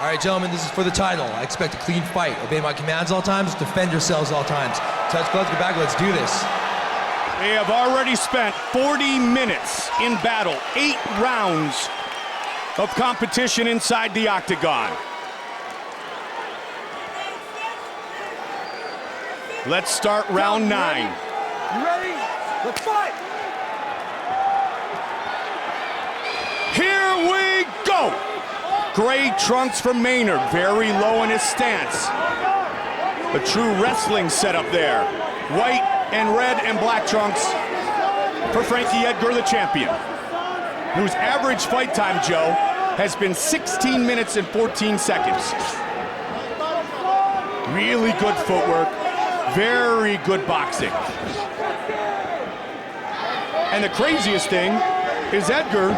All right, gentlemen, this is for the title. I expect a clean fight. Obey my commands all times, defend yourselves all times. Touch gloves, get back, let's do this. They have already spent 40 minutes in battle, 8 rounds of competition inside the octagon. Let's start round 9. You ready? Let's fight! Here we go! Gray trunks for Мэйнард, very low in his stance. A true wrestling setup there. White and red and black trunks for Frenkie Edgar, the champion, whose average fight time, Joe, has been 16 minutes and 14 seconds. Really good footwork, very good boxing. And the craziest thing is Edgar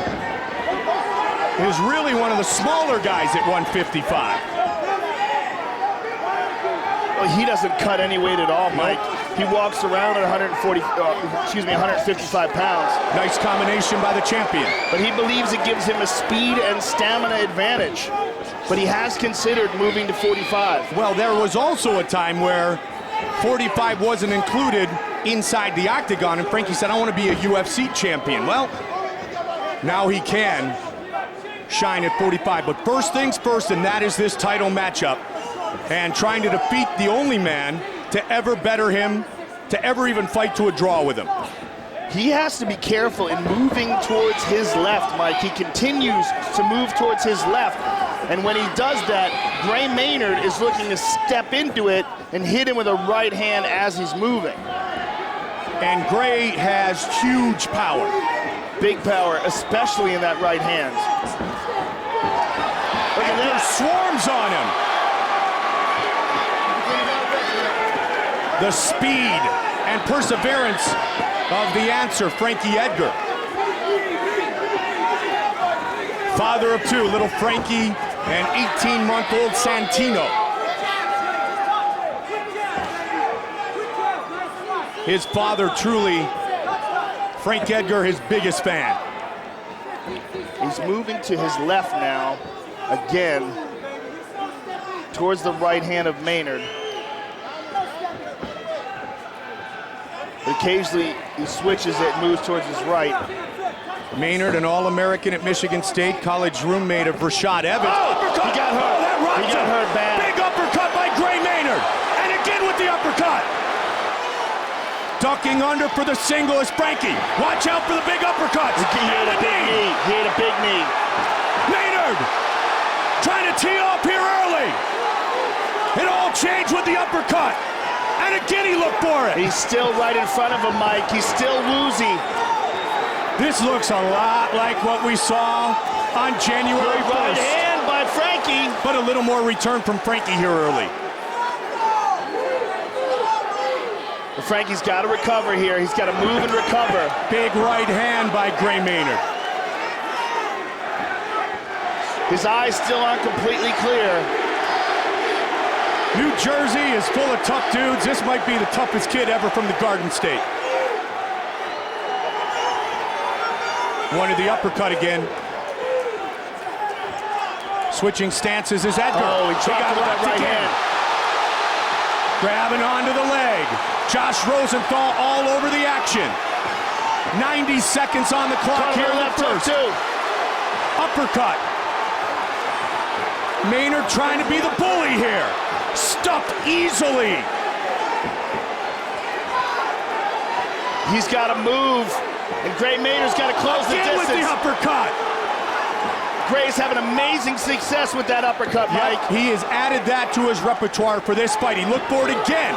is really one of the smaller guys at 155. Well, he doesn't cut any weight at all, Mike. He walks around at 155 pounds. Nice combination by the champion. But he believes it gives him a speed and stamina advantage. But he has considered moving to 45. Well, there was also a time where 45 wasn't included inside the octagon, and Frenkie said, I want to be a UFC champion. Well, now he can shine at 45. But first things first, and that is this title matchup. And trying to defeat the only man to ever better him, to ever even fight to a draw with him. He has to be careful in moving towards his left, Mike. He continues to move towards his left. And when he does that, Gray Мэйнард is looking to step into it and hit him with a right hand as he's moving. And Gray has huge power. Big power, especially in that right hand. Look at Edgar that. swarms on him. The speed and perseverance of the answer, Frenkie Edgar. Father of 2, little Frenkie and 18-month-old Santino. His father, truly, Frank Edgar, his biggest fan. He's moving to his left now, again, towards the right hand of Мэйнарd. Occasionally, he switches it, moves towards his right. Мэйnard, an All-American at Michigan State, college roommate of Rashad Evans. Oh, he got hurt. That rocked He got him. hurt bad. Big uppercut by Gray Мэйnard. And again with the uppercut. Ducking under for the single is Frenkie. Watch out for the big uppercuts. He hit a big knee. He hit a big knee. Мэйnard trying to tee off here early. It all changed with the uppercut. And again he looked for it. He's still right in front of him, Mike. He's still woozy. This looks a lot like what we saw on January 1st. Right hand by Frenkie. But a little more return from Frenkie here early. Frankie's got to recover here. He's got to move and recover. Big right hand by Gray Мэйnard. His eyes still aren't completely clear. New Jersey is full of tough dudes. This might be the toughest kid ever from the Garden State. Wanted the uppercut again. Switching stances is Edgar. Oh, he got that right hand. Grabbing onto the leg. Josh Rosenthal all over the action. 90 seconds on the clock here in the first. Uppercut. Мэйnard trying to be the bully here. Stuffed easily. He's got to move. And Gray Мэйnard's got to close the distance. With the uppercut. Gray's having amazing success with that uppercut, Mike. He has added that to his repertoire for this fight. He looked for it again.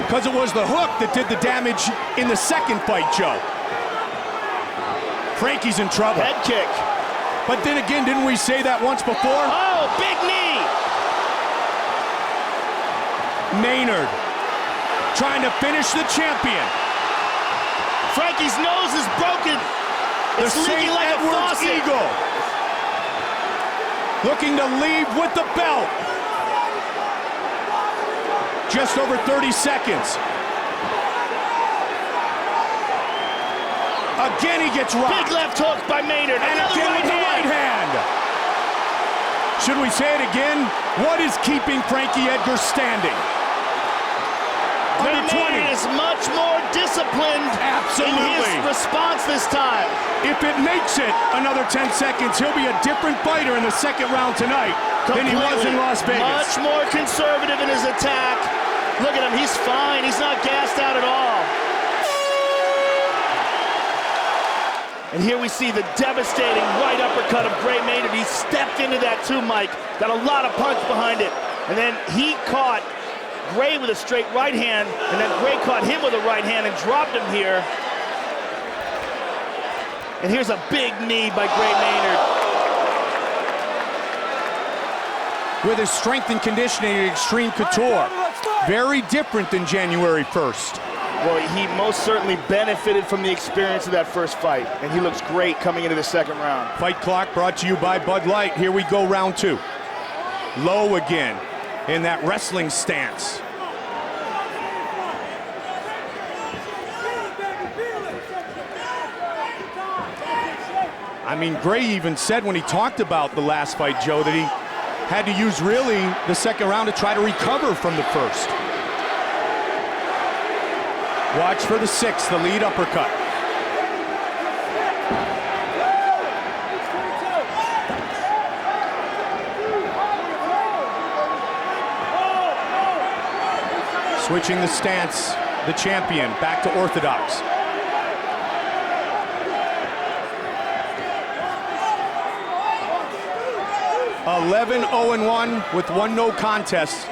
Because it was the hook that did the damage in the second fight, Joe. Frankie's in trouble. Head kick. But then again, didn't we say that once before? Oh, big knee. Мэйnard trying to finish the champion. Frankie's nose is broken. It's leaking like a faucet. Eagle. Looking to leave with the belt. Just over 30 seconds. Again, he gets rocked. Big left hook by Мэйnard. And again with the right hand. Should we say it again? What is keeping Frankie Edgar standing? Under 20 is much more disciplined Absolutely. in his response this time. If it makes it another 10 seconds, he'll be a different fighter in the second round tonight than he was in Las Vegas. Much more conservative in his attack. Look at him, he's fine. He's not gassed out at all. And here we see the devastating right uppercut of Gray Maynard. He stepped into that too, Mike. Got a lot of punch behind it. And then he caught Gray with a straight right hand, and then Gray caught him with a right hand and dropped him here. And here's a big knee by Gray Maynard. With his strength and conditioning at Extreme Couture. Very different than January 1st. Well, he most certainly benefited from the experience of that first fight, and he looks great coming into the second round. Fight clock brought to you by Bud Light. Here we go, round 2. Low again in that wrestling stance. I mean, Gray even said when he talked about the last fight, Joe, that he had to use really the second round to try to recover from the first. Watch for the 6th, the lead uppercut. Switching the stance, the champion, back to orthodox. (11 0-1 with 1 no contest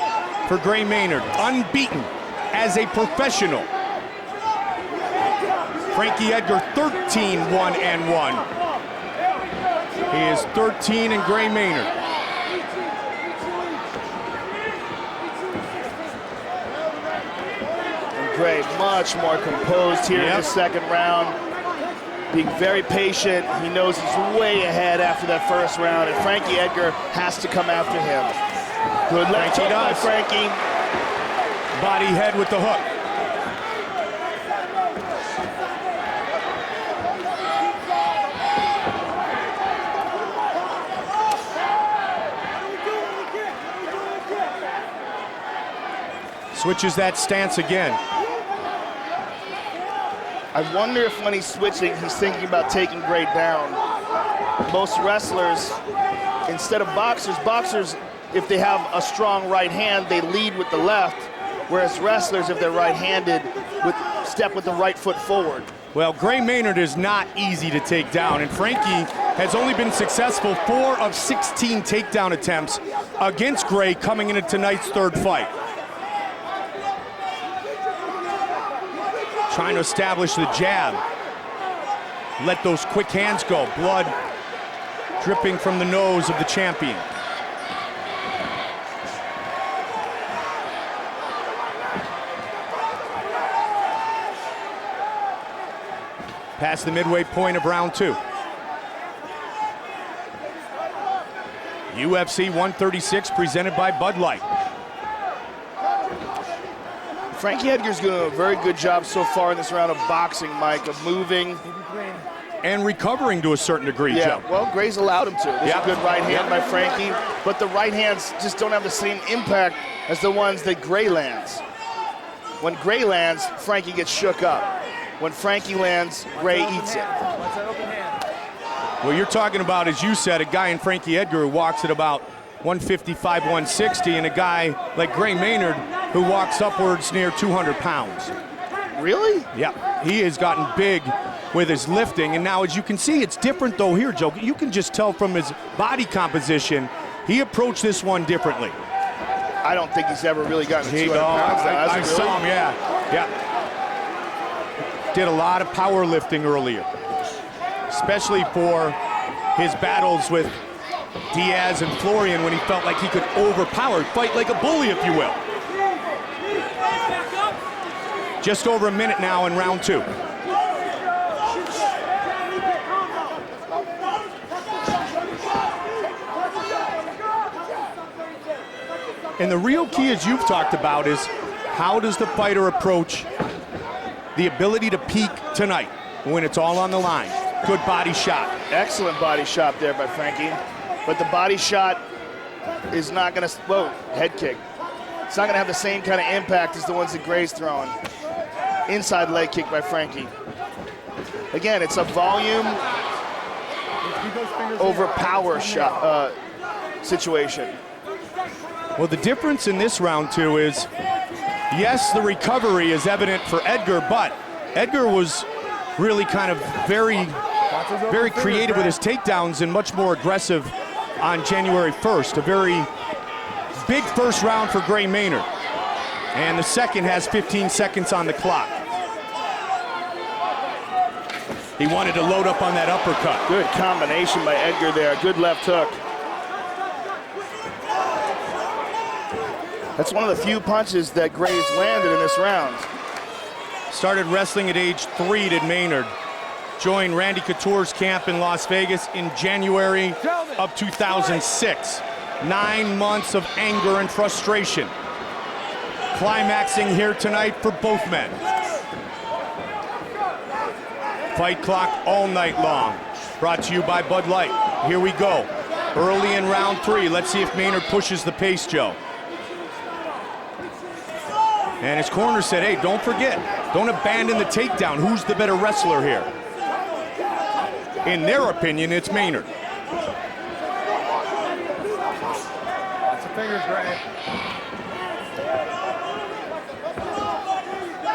for Gray Maynard, unbeaten as a professional. Frankie Edgar 13-1-1. He is 13 in Gray Maynard. Gray much more composed here in the second round, being very patient. He knows he's way ahead after that first round, and Frankie Edgar has to come after him. Good left hook by Frankie. Body head with the hook. Switches that stance again. I wonder if when he's switching, he's thinking about taking Gray down. Most wrestlers, instead of boxers, if they have a strong right hand, they lead with the left, whereas wrestlers, if they're right-handed, step with the right foot forward. Well, Gray Maynard is not easy to take down, and Frankie has only been successful 4 of 16 takedown attempts against Gray coming into tonight's 3rd fight. Trying to establish the jab. Let those quick hands go. Blood dripping from the nose of the champion. Past the midway point of round 2. UFC 136 presented by Bud Light. Frankie Edgar's doing a very good job so far in this round of boxing, Mike, of moving. And recovering to a certain degree, Joe. Well, Gray's allowed him to. There's a good right hand by Frankie, but the right hands just don't have the same impact as the ones that Gray lands. When Gray lands, Frankie gets shook up. When Frankie lands, Gray eats it. Well, you're talking about, as you said, a guy in Frankie Edgar who walks at about 155, 160, and a guy like Gray Maynard who walks upwards near 200 pounds. Really? Yeah, he has gotten big with his lifting, and now as you can see, it's different though here, Joe. You can just tell from his body composition, he approached this one differently. I don't think he's ever really gotten 200 pounds. I saw him, yeah. Did a lot of powerlifting earlier, especially for his battles with Diaz and Florian when he felt like he could overpower, fight like a bully, if you will. Just over a minute now in round 2. And the real key, as you've talked about, is how does the fighter approach the ability to peak tonight when it's all on the line? Good body shot. Excellent body shot there by Frankie. But the body shot is not gonna, whoa, head kick. It's not gonna have the same kind of impact as the ones that Gray's throwing. Inside leg kick by Frenkie. Again, it's a volume over power shot situation. Well, the difference in this round, too, is, yes, the recovery is evident for Edgar, but Edgar was really kind of very creative with his takedowns and much more aggressive on January 1st. A very big first round for Gray Maynard. And the second has 15 seconds on the clock. He wanted to load up on that uppercut. Good combination by Edgar there, good left hook. That's one of the few punches that Gray's landed in this round. Started wrestling at age 3, did Maynard. Joined Randy Couture's camp in Las Vegas in January of 2006. 9 months of anger and frustration. Climaxing here tonight for both men. Fight clock all night long. Brought to you by Bud Light. Here we go. Early in round 3. Let's see if Maynard pushes the pace, Joe. And his corner said, hey, don't forget, don't abandon the takedown. Who's the better wrestler here? In their opinion, it's Maynard. That's the fingers, Gray.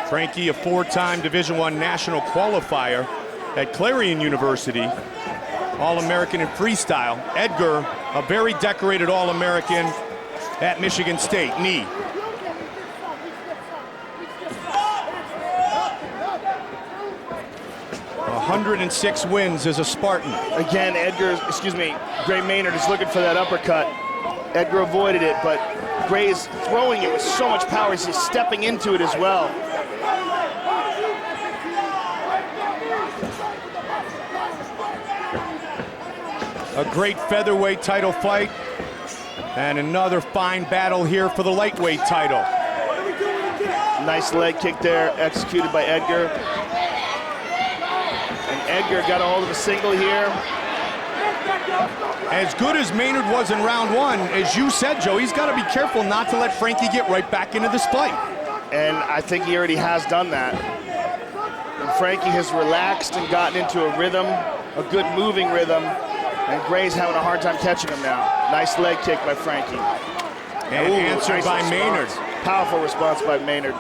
Frenkie, a 4-time Division I national qualifier at Clarion University, All-American in freestyle. Edgar, a very decorated All-American at Michigan State. Knee. 106 wins as a Spartan. Again, Gray Maynard is looking for that uppercut. Edgar avoided it, but Gray is throwing it with so much power. He's just stepping into it as well. A great featherweight title fight. And another fine battle here for the lightweight title. Nice leg kick there, executed by Edgar. Edgar got a hold of a single here. As good as Maynard was in round 1, as you said, Joe, he's got to be careful not to let Frenkie get right back into this fight. And I think he already has done that. And Frenkie has relaxed and gotten into a rhythm, a good moving rhythm, and Gray's having a hard time catching him now. Nice leg kick by Frenkie. And answered nice by response. Maynard. Powerful response by Maynard.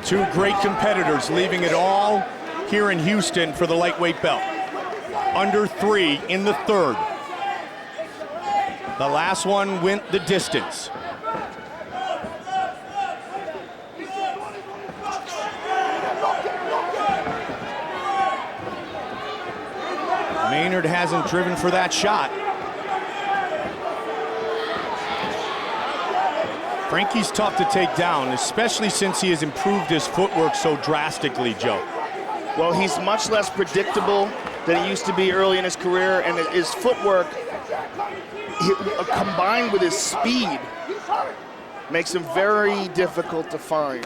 Two great competitors leaving it all here in Houston for the lightweight belt. Under 3 in the 3rd. The last one went the distance. Maynard hasn't driven for that shot. Frenkie's tough to take down, especially since he has improved his footwork so drastically, Joe. Well, he's much less predictable than he used to be early in his career, and his footwork, combined with his speed, makes him very difficult to find.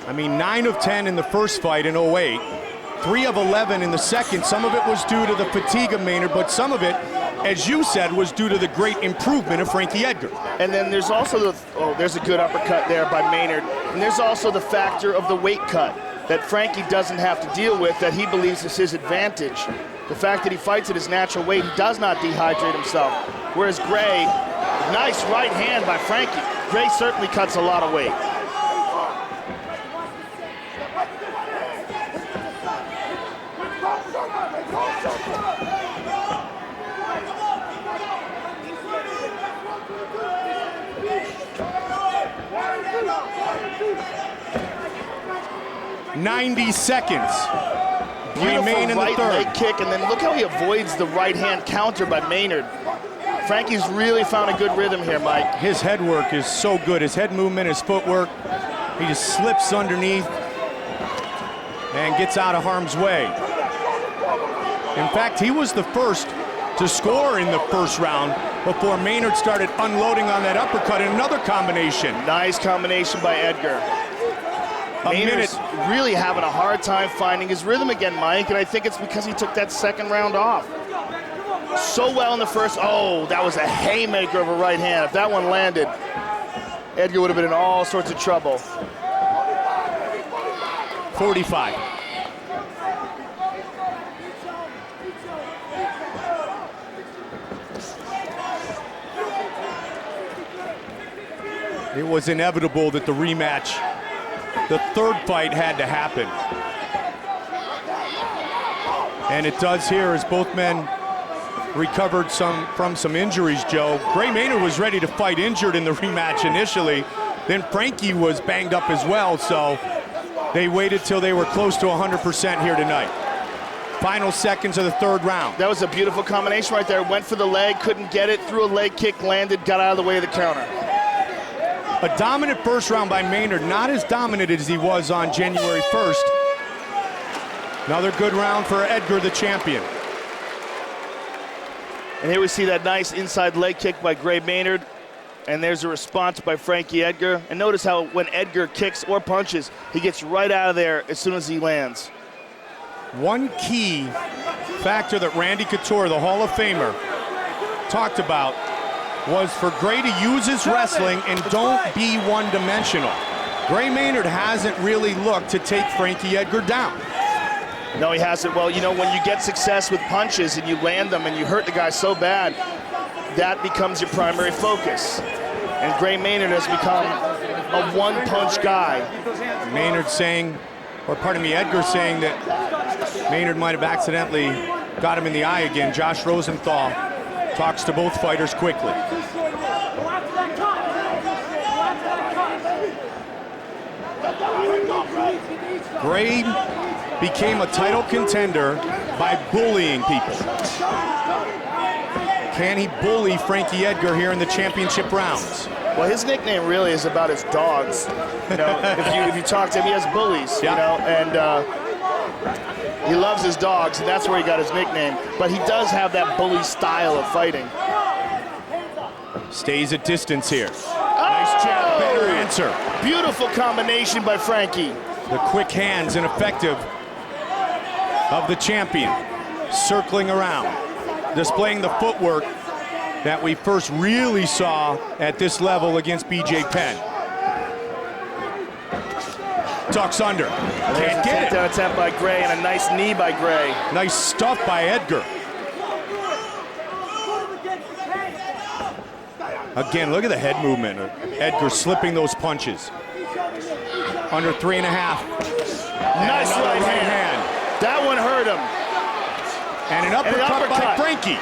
I mean, 9 of 10 in the first fight in 08, 3 of 11 in the second. Some of it was due to the fatigue of Maynard, but some of it, as you said, was due to the great improvement of Frenkie Edgar. And then there's also there's a good uppercut there by Maynard. And there's also the factor of the weight cut that Frenkie doesn't have to deal with, that he believes is his advantage. The fact that he fights at his natural weight, he does not dehydrate himself. Whereas Gray, nice right hand by Frenkie. Gray certainly cuts a lot of weight. .90 seconds remain in the right 3rd. leg kick, and then look how he avoids the right hand counter by Maynard. Frankie's really found a good rhythm here, Mike. His head work is so good. His head movement, his footwork. He just slips underneath and gets out of harm's way. In fact, he was the first to score in the first round before Maynard started unloading on that uppercut and another combination. Nice combination by Edgar. Maynard's really having a hard time finding his rhythm again, Mike, and I think it's because he took that second round off. So well in the first. Oh, that was a haymaker of a right hand. If that one landed, Edgar would have been in all sorts of trouble. 45. It was inevitable that the rematch, the third fight, had to happen. And it does here as both men recovered from some injuries, Joe. Gray Maynard was ready to fight injured in the rematch initially. Then Frenkie was banged up as well, so they waited till they were close to 100% here tonight. Final seconds of the third round. That was a beautiful combination right there. Went for the leg, couldn't get it, threw a leg kick, landed, got out of the way of the counter. A dominant first round by Maynard, not as dominant as he was on January 1st. Another good round for Edgar, the champion. And here we see that nice inside leg kick by Gray Maynard. And there's a response by Frankie Edgar. And notice how when Edgar kicks or punches, he gets right out of there as soon as he lands. One key factor that Randy Couture, the Hall of Famer, talked about was for Gray to use his wrestling and don't be one-dimensional. Gray Maynard hasn't really looked to take Frankie Edgar down. No, he hasn't. Well, you know, when you get success with punches and you land them and you hurt the guy so bad, that becomes your primary focus. And Gray Maynard has become a one-punch guy. Maynard saying, or pardon me, Edgar saying that Maynard might have accidentally got him in the eye again. Josh Rosenthal talks to both fighters quickly. Gray became a title contender by bullying people. Can he bully Frankie Edgar here in the championship rounds? Well, his nickname really is about his dogs. You know, if you talk to him, he has bullies. Yeah. You know, and he loves his dogs, and that's where he got his nickname. But he does have that bully style of fighting. Stays at distance here. Nice jab, better answer. Beautiful combination by Frankie. The quick hands and effective of the champion, circling around, displaying the footwork that we first really saw at this level against BJ Penn. Tucks under, can't get it. Takedown attempt by Gray and a nice knee by Gray. Nice stuff by Edgar. Again, look at the head movement. Edgar slipping those punches. Under 3.5. Nice right hand. That one hurt him. And an uppercut by Frenkie.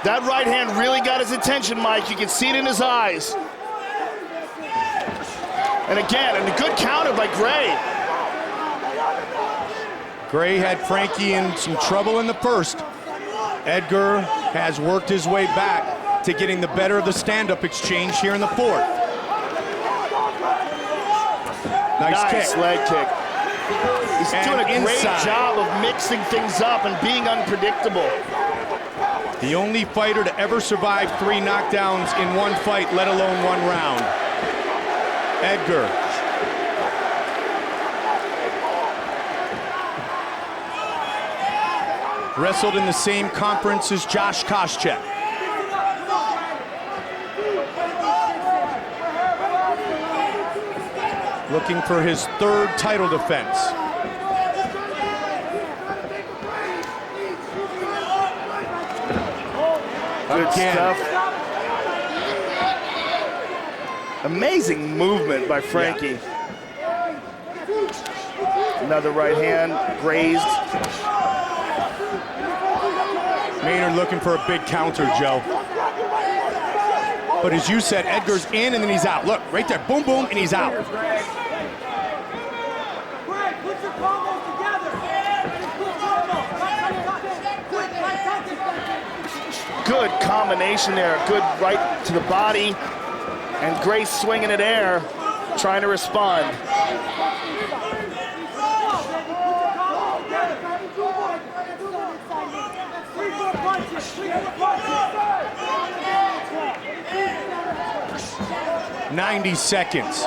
That right hand really got his attention, Mike. You can see it in his eyes. And again, and a good counter by Gray. Gray had Frenkie in some trouble in the first. Edgar has worked his way back to getting the better of the stand-up exchange here in the fourth. Nice kick. Leg kick. He's And doing a great inside. job of mixing things up and being unpredictable. The only fighter to ever survive 3 knockdowns in one fight, let alone one round. Edgar. Wrestled in the same conference as Josh Koscheck. Looking for his third title defense. Good Again. stuff. Amazing movement by Frankie. Another right hand, grazed. Maynard looking for a big counter, Joe. But as you said, Edgar's in and then he's out. Look, right there, boom, boom, and he's out. Good combination there. Good right to the body. And Gray swinging it air, trying to respond. "90 seconds.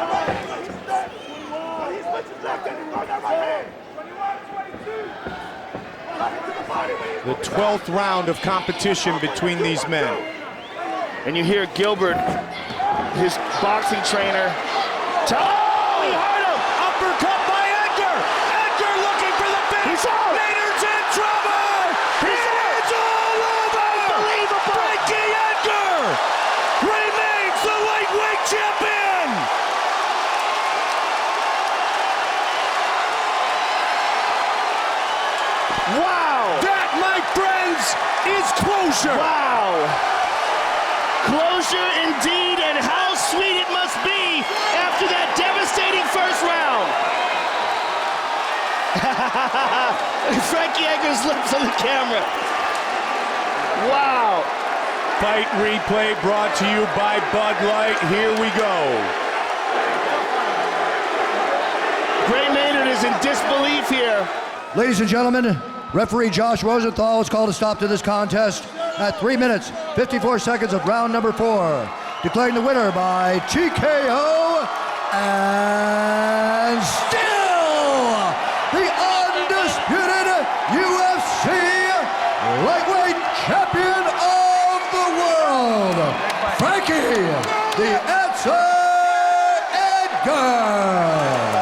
The 12th round of competition between these men. And you hear Gilbert, his boxing trainer, oh, he hurt him! Uppercut by Edgar! Edgar looking for the finish! He's out! Maynard's in trouble! It's all over! Unbelievable! Frenkie Edgar remains the lightweight champion! Wow! That, my friends, is closure! Wow! Closure indeed, and how sweet it must be after that devastating first round. Frenkie Edgar's lips on the camera. Wow. Fight replay brought to you by Bud Light. Here we go. Gray Maynard is in disbelief here. Ladies and gentlemen, referee Josh Rosenthal has called a stop to this contest at 3 minutes, 54 seconds of round number 4. Declaring the winner by TKO, and still the undisputed UFC lightweight champion of the world, Frenkie the Answer Edgar.